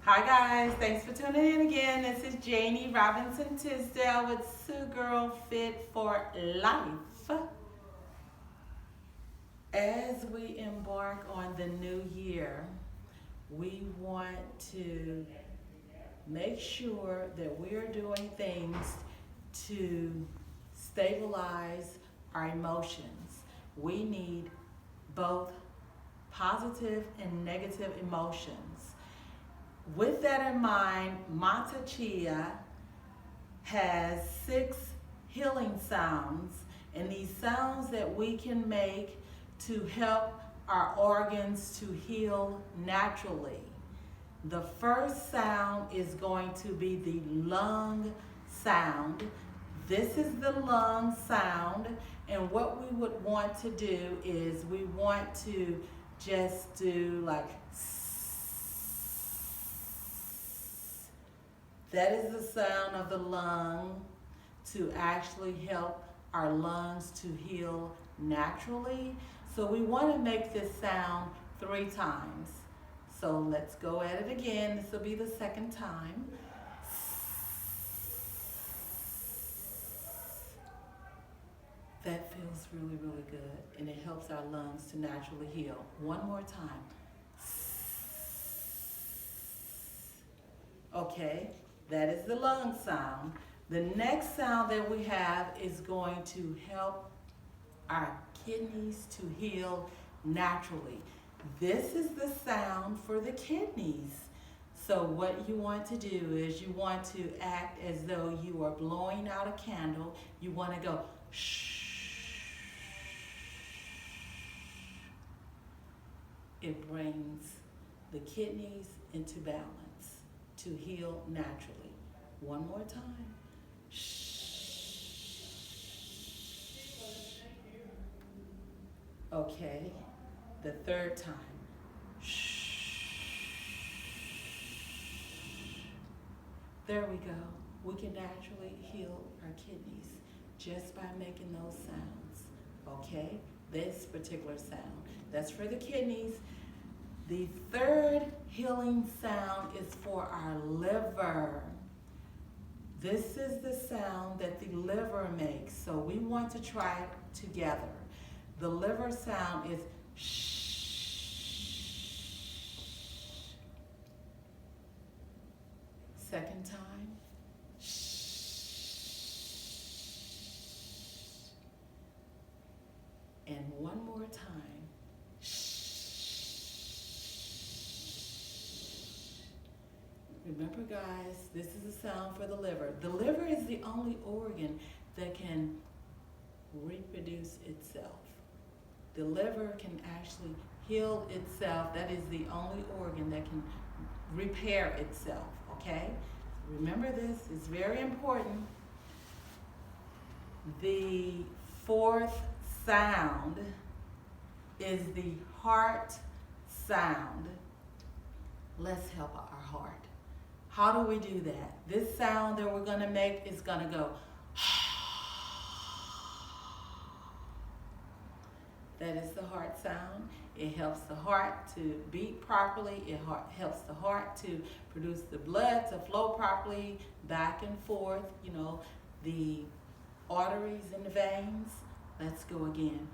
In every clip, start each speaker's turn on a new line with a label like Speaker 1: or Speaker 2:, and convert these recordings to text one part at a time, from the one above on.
Speaker 1: Hi guys, thanks for tuning in again. This is Janie Robinson Tisdale with Sue Girl Fit for Life. As we embark on the new year, we want to make sure that we're doing things to stabilize our emotions. We need both positive and negative emotions. With that in mind, Mata Chia has 6 healing sounds, and these sounds that we can make to help our organs to heal naturally. The first sound is going to be the lung sound. This is the lung sound, and what we would want to do is we want to just do like that is the sound of the lung to actually help our lungs to heal naturally. So we want to make this sound 3 times. So let's go at it again. This will be the second time. That feels really, really good, and it helps our lungs to naturally heal. One more time. Okay, that is the lung sound. The next sound that we have is going to help our kidneys to heal naturally. This is the sound for the kidneys. So what you want to do is you want to act as though you are blowing out a candle. You want to go shh. It brings the kidneys into balance to heal naturally. One more time. Okay, the third time. There we go. We can naturally heal our kidneys just by making those sounds. Okay, this particular sound. That's for the kidneys. The third healing sound is for our liver. This is the sound that the liver makes, so we want to try it together. The liver sound is shh. Second time, shh. And one more time, shh. Remember guys, this is the sound for the liver. The liver is the only organ that can reproduce itself. The liver can actually heal itself. That is the only organ that can repair itself, okay? Remember this, it's very important. The fourth sound is the heart sound. Let's help our heart. How do we do that? This sound that we're gonna make is gonna go. That is the heart sound. It helps the heart to beat properly. It helps the heart to produce the blood to flow properly back and forth, the arteries and the veins. Let's go again.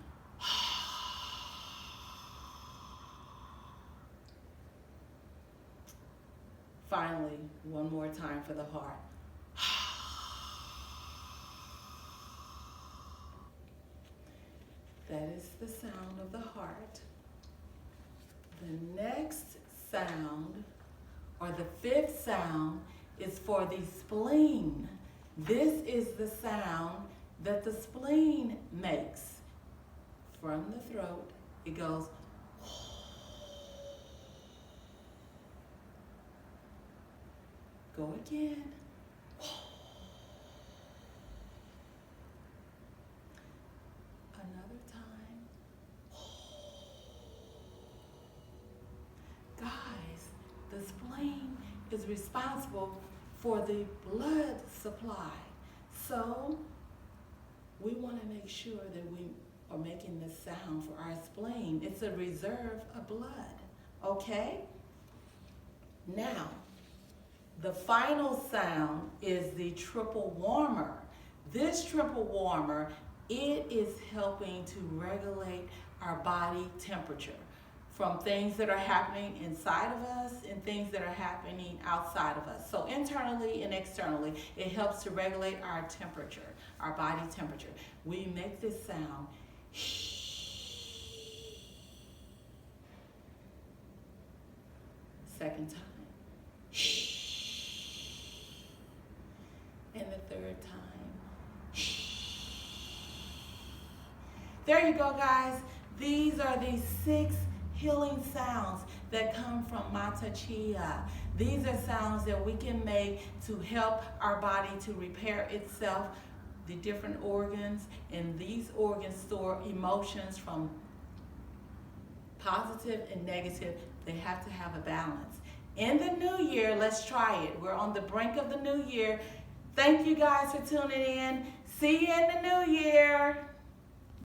Speaker 1: Finally, one more time for the heart. That is the sound of the heart. The next sound, or the fifth sound, is for the spleen. This is the sound that the spleen makes. From the throat, it goes. Go again. Another time. Guys, the spleen is responsible for the blood supply. So we want to make sure that we are making this sound for our spleen. It's a reserve of blood, okay? Now, The final sound is the triple warmer. This triple warmer, it is helping to regulate our body temperature from things that are happening inside of us and things that are happening outside of us. So internally and externally, it helps to regulate our temperature, our body temperature. We make this sound, second time, and the third time. There you go, guys. These are the 6 healing sounds that come from Mata Chia. These are sounds that we can make to help our body to repair itself, the different organs, and these organs store emotions from positive and negative. They have to have a balance. In the new year, let's try it. We're on the brink of the new year. Thank you guys for tuning in. See you in the new year.